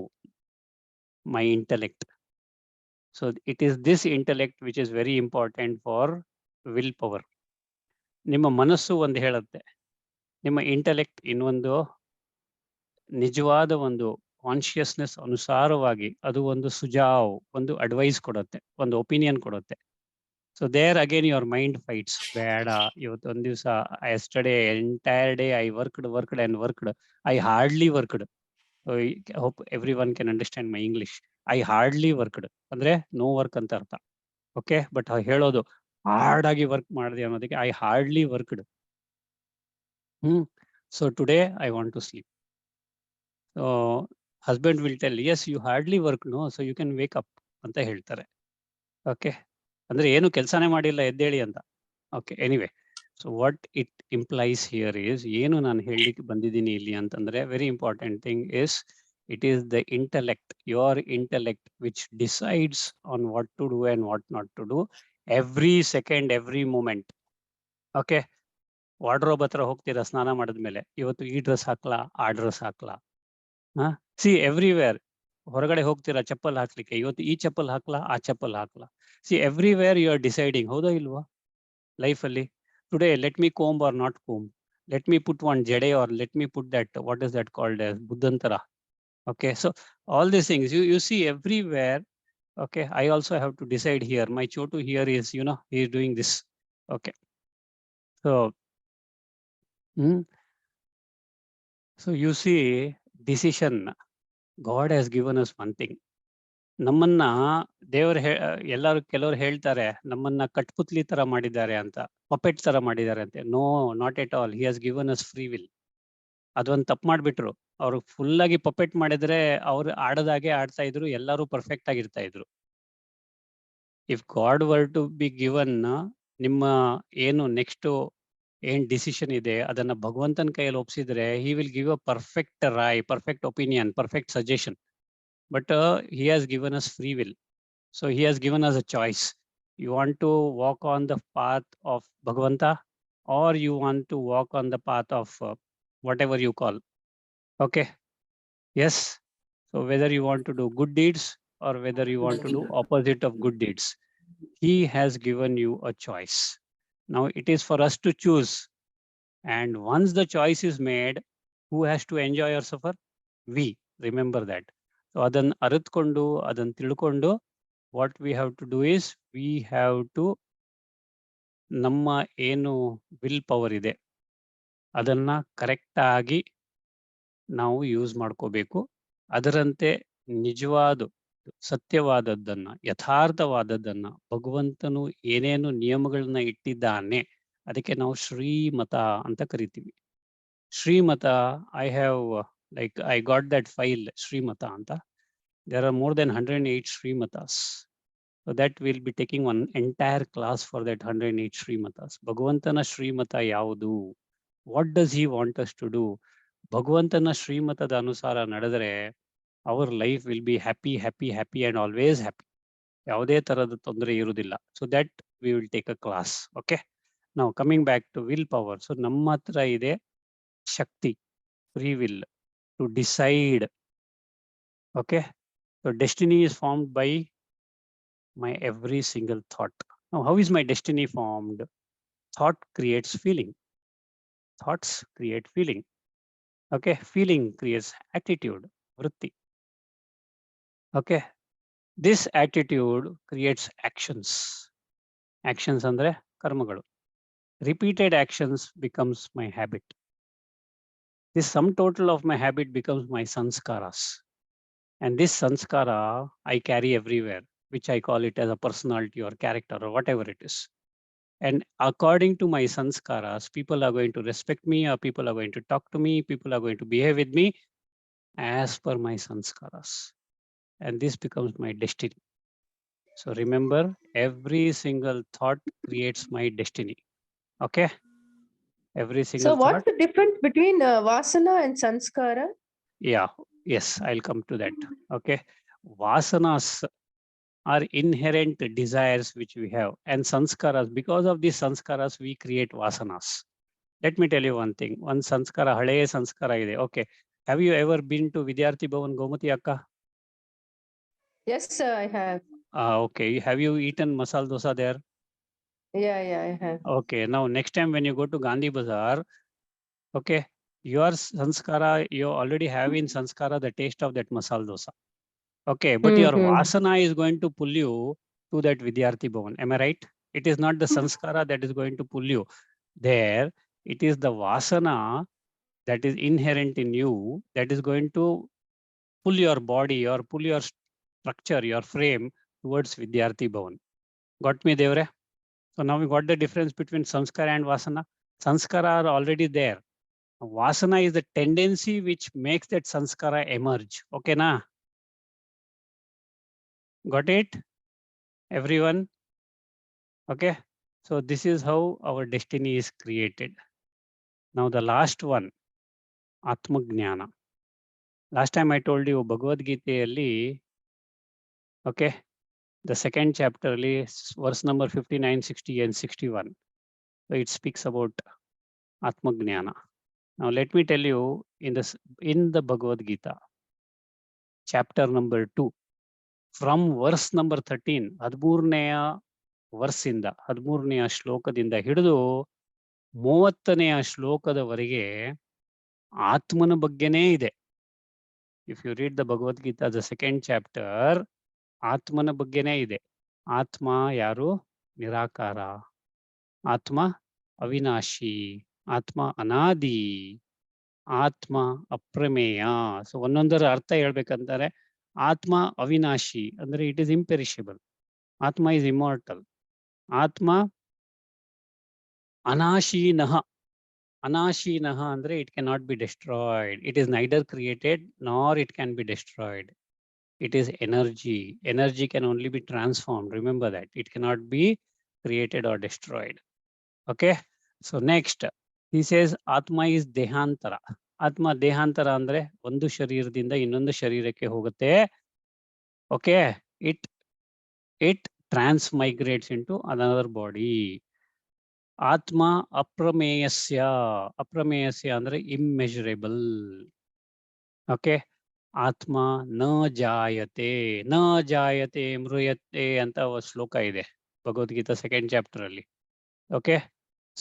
my intellect. So it is this intellect which is very important for will power. ನಿಮ್ಮ ಮನಸ್ಸು ಒಂದು ಹೇಳುತ್ತೆ, ನಿಮ್ಮ ಇಂಟೆಲೆಕ್ಟ್ ಇನ್ನೊಂದು ನಿಜವಾದ ಒಂದು ಕಾನ್ಶಿಯಸ್ನೆಸ್ ಅನುಸಾರವಾಗಿ ಅದು ಒಂದು ಸುಜಾವ್, ಒಂದು ಅಡ್ವೈಸ್ ಕೊಡುತ್ತೆ, ಒಂದು ಒಪಿನಿಯನ್ ಕೊಡುತ್ತೆ. So there again your mind fights. ಬೇಡ, ಇವತ್ತು ಒಂದು ದಿವಸ yesterday entire day I worked and worked, I hardly worked. Hope every one can understand my English. I hardly worked ಅಂದ್ರೆ ನೋ ವರ್ಕ್ ಅಂತ ಅರ್ಥ. ಓಕೆ, ಬಟ್ ಹೇಳೋದು hard ಆಗಿ work ಮಾಡಿದೆ ಅನ್ನೋದಕ್ಕೆ I hardly worked. So today I want to sleep. Husband will tell, as you hardly work, no, so you can wake up ಅಂತ ಹೇಳ್ತಾರೆ. Okay, ಅಂದ್ರೆ ಏನು ಕೆಲಸನೇ ಮಾಡಿಲ್ಲ, ಎದ್ದೇಳಿ ಅಂತ. Okay, anyway, so what it implies here is, ಏನು ನಾನು ಹೇಳಲಿಕ್ಕೆ ಬಂದಿದ್ದೀನಿ ಇಲ್ಲಿ ಅಂತಂದ್ರೆ, very important thing is it is the intellect, your intellect which decides on what to do and what not to do every second, every moment. Okay, wardrobe ಹತ್ರ ಹೋಗ್ತೀರಾ ಸ್ನಾನ ಮಾಡಿದ್ಮೇಲೆ, ಇವತ್ತು ಈ ಡ್ರೆಸ್ ಹಾಕ್ಲಾ, ಆ ಡ್ರೆಸ್ ಹಾಕ್ಲಾ. ಸಿ ಎವ್ರಿವೇರ್, ಹೊರಗಡೆ ಹೋಗ್ತೀರಾ ಚಪ್ಪಲ್ ಹಾಕ್ಲಿಕ್ಕೆ, ಇವತ್ತು ಈ ಚಪ್ಪಲ್ ಹಾಕ್ಲಾ, ಆ ಚಪ್ಪಲ್ ಹಾಕ್ಲಾ. See everywhere you are deciding, ಹೌದಾ ಇಲ್ವಾ? ಲೈಫಲ್ಲಿ today let me comb or not comb, let me put one ಜಡೆ or let me put that, what is that called, ಬುದ್ಧಂತರ. Okay, so all these things you see everywhere. Okay, I also have to decide here. My chotu here is, he is doing this. Okay, so so you see, decision, God has given us one thing. ನಮ್ಮನ್ನ ದೇವರು ಎಲ್ಲರೂ ಕೆಲವರು ಹೇಳ್ತಾರೆ ನಮ್ಮನ್ನ ಕಟ್ಪುತ್ಲಿ ತರ ಮಾಡಿದ್ದಾರೆ ಅಂತ, puppet ತರ ಮಾಡಿದ್ದಾರೆ ಅಂತ. No, not at all. He has given us free will. ಅದೊಂದು ತಪ್ಪು ಮಾಡ್ಬಿಟ್ರು. ಅವ್ರು ಫುಲ್ ಆಗಿ ಪಪೆಟ್ ಮಾಡಿದ್ರೆ ಅವ್ರು ಆಡದಾಗೆ ಆಡ್ತಾ ಇದ್ರು, ಎಲ್ಲರೂ ಪರ್ಫೆಕ್ಟ್ ಆಗಿರ್ತಾ ಇದ್ರು. If God were to be given, ನಿಮ್ಮ ಏನು ನೆಕ್ಸ್ಟ್ ಏನ್ ಡಿಸಿಷನ್ ಇದೆ ಅದನ್ನ ಭಗವಂತನ ಕೈಯಲ್ಲಿ ಒಪ್ಸಿದ್ರೆ, he will give a perfect ರಾಯ್, perfect opinion, perfect suggestion. But he has given us free will. So he has given us a choice. You want to walk on the path of ಭಗವಂತ, or you want to walk on the path of whatever you call. Okay, yes, so whether you want to do good deeds or whether you want to do opposite of good deeds, he has given you a choice. Now it is for us to choose, and once the choice is made, who has to enjoy or suffer? We, remember that. So adan aritkondu, adan tilkondu, what we have to do is we have to namma enu will power ide ಅದನ್ನ correct ಆಗಿ ನಾವು use ಮಾಡ್ಕೋಬೇಕು. ಅದರಂತೆ ನಿಜವಾದ ಸತ್ಯವಾದದ್ದನ್ನ, ಯಥಾರ್ಥವಾದದ್ದನ್ನ, ಭಗವಂತನು ಏನೇನು ನಿಯಮಗಳನ್ನ ಇಟ್ಟಿದ್ದಾನೆ ಅದಕ್ಕೆ ನಾವು ಶ್ರೀಮತ ಅಂತ ಕರಿತೀವಿ. ಶ್ರೀಮತ, I got that file, ಶ್ರೀಮತ ಅಂತ. There are more than 108 ಶ್ರೀಮತಾಸ್. So that we'll be taking one entire class for that 108 ಶ್ರೀಮತಾಸ್. ಭಗವಂತನ ಶ್ರೀಮತ ಯಾವುದು? What does he want us to do? ಭಗವಂತನ ಶ್ರೀಮತದ ಅನುಸಾರ ನಡೆದರೆ our life will be happy and always happy. ಯಾವುದೇ ತರದ ತೊಂದರೆ ಇರುವುದಿಲ್ಲ. So that we will take a class. Okay, now coming back to will power. So ನಮ್ಮ ಹತ್ರ ಇದೆ ಶಕ್ತಿ, free will to decide. Okay, so destiny is formed by my every single thought. Now how is my destiny formed? Thought creates feeling. Thoughts create feeling. Okay, feeling creates attitude, vritti. Okay, this attitude creates actions. Actions andre karmagalu. Repeated actions becomes my habit. This sum total of my habit becomes my sanskaras. And this sanskara I carry everywhere, which I call it as a personality or character or whatever it is. And according to my sanskaras, people are going to respect me, or people are going to talk to me, people are going to behave with me as per my sanskaras. And this becomes my destiny. So remember, every single thought creates my destiny. Okay? Every single So thought. what's the difference between Vasana and Sanskara? Yeah, yes, I'll come to that. Okay. Vasanas, are inherent desires which we have, and sanskaras. Because of these sanskaras, we create vasanas. Let me tell you one thing. One sanskara, hale sanskara ide. Okay. Have you ever been to Vidyarthi Bhavan, Gomati Akka? Yes, sir, I have. Okay. Have you eaten masala dosa there? Yeah, I have. Okay. Now, next time when you go to Gandhi Bazaar, okay, your sanskara, you already have in sanskara the taste of that masala dosa. Okay. But your vasana is going to pull you to that Vidyarthi Bhavan. Am I right? It is not the sanskara that is going to pull you there. It is the vasana that is inherent in you that is going to pull your body or pull your structure, your frame towards Vidyarthi Bhavan. Got me, Devre? So now we got the difference between samskara and vasana. Sanskara are already there. Vasana is the tendency which makes that sanskara emerge. Okay, na? Got it? Everyone? Okay. So this is how our destiny is created. Now the last one, Atma Jnana. Last time I told you Bhagavad Gita, okay, the second chapter, verse number 59, 60 and 61. So it speaks about Atma Jnana. Now let me tell you in the Bhagavad Gita, chapter number 2, from verse number 13, 13ನೆಯ ವರ್ಸಿಂದ 13ನೆಯ ಶ್ಲೋಕದಿಂದ ಹಿಡಿದು 30ನೆಯ ಶ್ಲೋಕದವರೆಗೆ ಆತ್ಮನ ಬಗ್ಗೆನೇ ಇದೆ. If you read the Bhagavad Gita, the second chapter, ಆತ್ಮನ ಬಗ್ಗೆನೇ ಇದೆ. ಆತ್ಮ ಯಾರು? ನಿರಾಕಾರ. ಆತ್ಮ ಅವಿನಾಶಿ. ಆತ್ಮ ಅನಾದಿ. ಆತ್ಮ ಅಪ್ರಮೇಯ. ಸೊ ಒಂದೊಂದರ ಅರ್ಥ ಹೇಳ್ಬೇಕಂತಾರೆ. ಆತ್ಮ ಅವಿನಾಶಿ ಅಂದ್ರೆ ಇಟ್ ಇಸ್ ಇಂಪೆರಿಷಬಲ್. ಆತ್ಮ ಇಸ್ ಇಮಾರ್ಟಲ್. ಆತ್ಮ ಅನಾಶೀನಃ. ಅನಾಶೀನಃ ಅಂದ್ರೆ it can not be destroyed. It is neither created ನಾರ್ it can be destroyed. It is energy. Energy can only be transformed. Remember that. It cannot be created or destroyed. Okay. So next, he says Atma is Dehantara. Atma Dehantara andre ಒಂದು ಶರೀರದಿಂದ ಇನ್ನೊಂದು ಶರೀರಕ್ಕೆ ಹೋಗುತ್ತೆ. Okay. It transmigrates into another body. Atma Aprameyasya. Aprameyasya andre immeasurable. Okay. ಆತ್ಮ ನ ಜಾಯತೆ. ನ ಜಾಯತೆ ಮೃಯತೆ ಅಂತ ಒಂದು ಶ್ಲೋಕ ಇದೆ ಭಗವದ್ಗೀತಾ ಸೆಕೆಂಡ್ ಚಾಪ್ಟರ್ ಅಲ್ಲಿ. ಓಕೆ.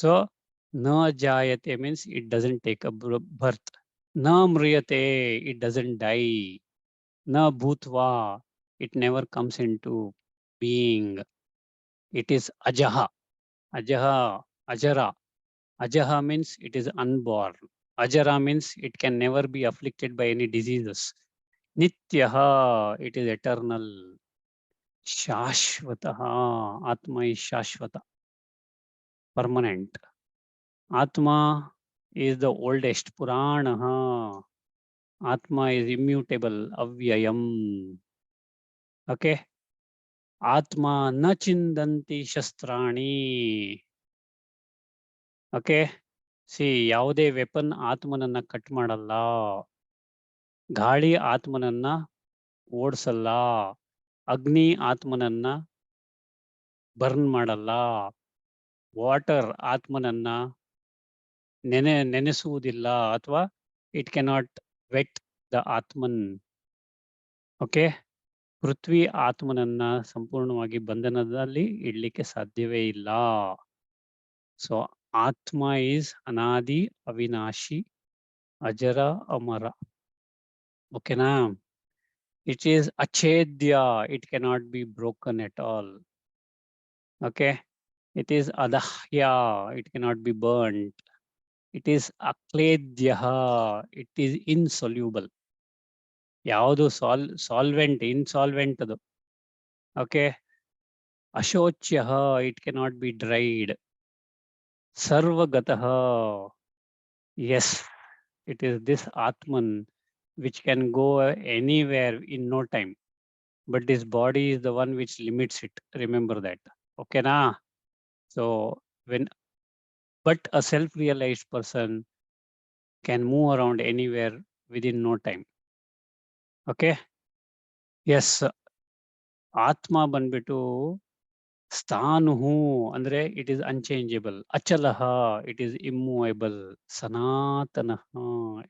ಸೊ ನ ಜಾಯತೆ means it doesn't take a birth. ನ ಮೃಯತೆ ಇಟ್ ಡಸಂಟ್ ಡೈ. ನ ಭೂತ್ವಾ it never comes into being. It is ಅಜಹ. ಅಜಹ ಅಜರ. Ajaha means it is unborn. Ajara means it can never be afflicted by any diseases. Nityaha, it is eternal. Shashvataha, Atma is Shashvata, permanent. Atma is the oldest. Puranaha, Atma is immutable, avyayam. Okay. Atma na chindanti shastrani. Okay. C ಯಾವುದೇ weapon ಆತ್ಮನನ್ನ cut ಮಾಡಲ್ಲ. ಗಾಳಿ ಆತ್ಮನನ್ನ ಓಡಿಸಲ್ಲ. ಅಗ್ನಿ ಆತ್ಮನನ್ನ burn ಮಾಡಲ್ಲ. Water ಆತ್ಮನನ್ನ ನೆನೆಸುವುದಿಲ್ಲ ಅಥವಾ it cannot wet the ಆತ್ಮನ್. Okay. ಪೃಥ್ವಿ ಆತ್ಮನನ್ನ ಸಂಪೂರ್ಣವಾಗಿ ಬಂಧನದಲ್ಲಿ ಇಡ್ಲಿಕ್ಕೆ ಸಾಧ್ಯವೇ ಇಲ್ಲ. So Atma is Anadi, Avinashi, Ajara, Amara. Okay, na? It is Achedya. It cannot be broken at all. Okay. It is Adahya. It cannot be burnt. It is Akledya. It is insoluble. Yaudu solvent, insolvent. Okay. Ashochya. It cannot be dried. Sarvagataha. Yes. It is this Atman which can go anywhere in no time. But this body is the one which limits it. Remember that. Okay, na? So but a self-realized person can move around anywhere within no time. Okay. Yes. ಆತ್ಮ ಬಂದ್ಬಿಟ್ಟು ಸ್ಥಾನುಹು ಅಂದ್ರೆ it is unchangeable, ಅಚಲಹ it is immovable, ಸನಾತನಃ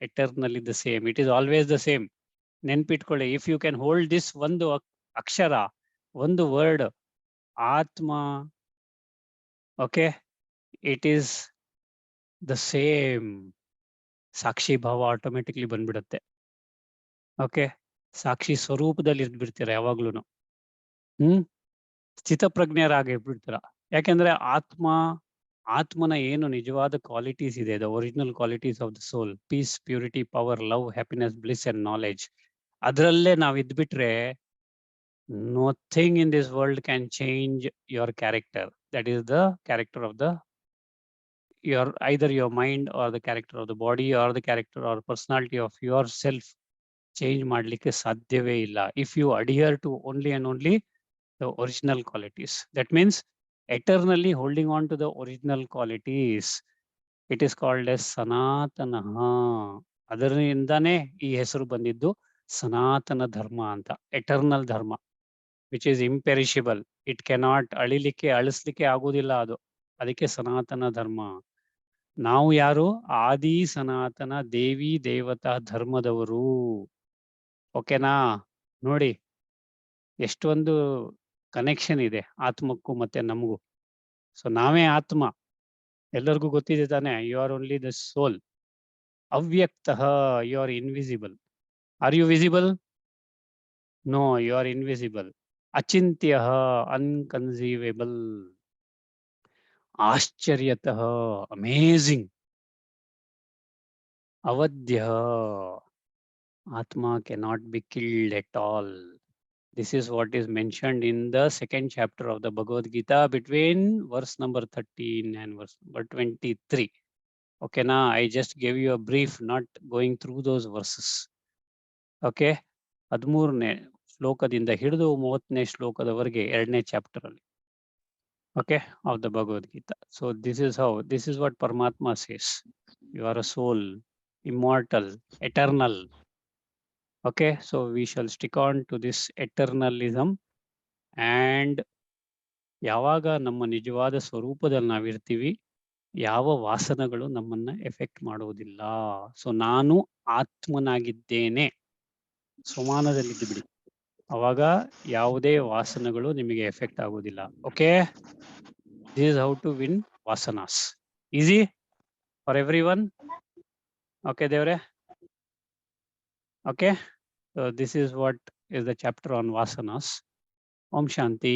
eternally the same, it is always the same. ನೆನ್ಪಿಟ್ಕೊಳ್ಳಿ, if you can hold this ಒಂದು ಅಕ್ಷರ, ಒಂದು ವರ್ಡ್ ಆತ್ಮ, okay, it is the same. ಸಾಕ್ಷಿ ಭಾವ ಆಟೋಮೆಟಿಕ್ಲಿ ಬಂದ್ಬಿಡುತ್ತೆ. ಓಕೆ, ಸಾಕ್ಷಿ ಸ್ವರೂಪದಲ್ಲಿ ಇದ್ಬಿಡ್ತೀರ ಯಾವಾಗ್ಲೂ. ಸ್ಥಿತಪ್ರಜ್ಞರಾಗಿ ಬಿಡ್ತೀರ. ಯಾಕೆಂದ್ರೆ ಆತ್ಮನ ಏನು ನಿಜವಾದ ಕ್ವಾಲಿಟೀಸ್ ಇದೆ, the original qualities of the soul, peace, purity, power, love, happiness, bliss and knowledge, ಅದರಲ್ಲೇ ನಾವು ಇದ್ಬಿಟ್ರೆ nothing in this world can change your character. That is the character of either your mind or the character of the body or the character or personality of yourself. Change ಮಾಡ್ಲಿಕ್ಕೆ ಸಾಧ್ಯವೇ ಇಲ್ಲ. If you adhere to only and only the original qualities, that means eternally holding on to the original qualities, it is called as ಸನಾತನಃ. ಅದರಿಂದಾನೇ ಈ ಹೆಸರು ಬಂದಿದ್ದು ಸನಾತನ ಧರ್ಮ ಅಂತ, eternal ಧರ್ಮ, ವಿಚ್ ಈಸ್ ಇಂಪೆರಿಷಬಲ್. ಇಟ್ ಕೆನಾಟ್ ಅಳಿಸ್ಲಿಕ್ಕೆ ಆಗುವುದಿಲ್ಲ ಅದು, ಅದಕ್ಕೆ ಸನಾತನ ಧರ್ಮ. ನಾವು ಯಾರು? ಆದಿ ಸನಾತನ ದೇವಿ ದೇವತಾ ಧರ್ಮದವರು. ಓಕೆನಾ? ನೋಡಿ ಎಷ್ಟೊಂದು ಕನೆಕ್ಷನ್ ಇದೆ ಆತ್ಮಕ್ಕೂ ಮತ್ತೆ ನಮಗೂ. ಸೊ ನಾವೇ ಆತ್ಮ, ಎಲ್ಲರಿಗೂ ಗೊತ್ತಿದೆ ತಾನೆ. You are only the soul. ಅವ್ಯಕ್ತಃ, you are invisible. Are you visible? No, you are invisible. ಅಚಿಂತ್ಯ, ಅನ್ಕನ್ಸೀವೇಬಲ್. ಆಶ್ಚರ್ಯತಃ, ಅಮೇಜಿಂಗ್. ಅವಧ್ಯ, Atma cannot be killed at all. This is what is mentioned in the second chapter of the Bhagavad Gita between verse number 13 and verse number 23. Okay, now I just gave you a brief, not going through those verses. Okay, 13ನೇ ಶ್ಲೋಕದಿಂದ ಹಿಡಿದು 30ನೇ ಶ್ಲೋಕದವರೆಗೆ 2ನೇ chapter ಅಲ್ಲಿ, okay, of the Bhagavad Gita. So this is what Paramatma says. You are a soul, immortal, eternal. Okay, so we shall stick on to this eternalism. And ಯಾವಾಗ ನಮ್ಮ ನಿಜವಾದ ಸ್ವರೂಪದಲ್ಲಿ ನಾವಿರ್ತೀವಿ, ಯಾವ ವಾಸನಗಳು ನಮ್ಮನ್ನ effect ಮಾಡುವುದಿಲ್ಲ. ಸೊ ನಾನು ಆತ್ಮನಾಗಿದ್ದೇನೆ, ಸಮಾನದಲ್ಲಿದ್ದು ಬಿಡಿ, ಅವಾಗ ಯಾವುದೇ ವಾಸನಗಳು ನಿಮಗೆ ಎಫೆಕ್ಟ್ ಆಗುವುದಿಲ್ಲ. Okay, this is how to win ವಾಸನಾಸ್. Easy for everyone. Okay ದೇವ್ರೆ. Okay, so this is what is the chapter on vasanas. Om Shanti.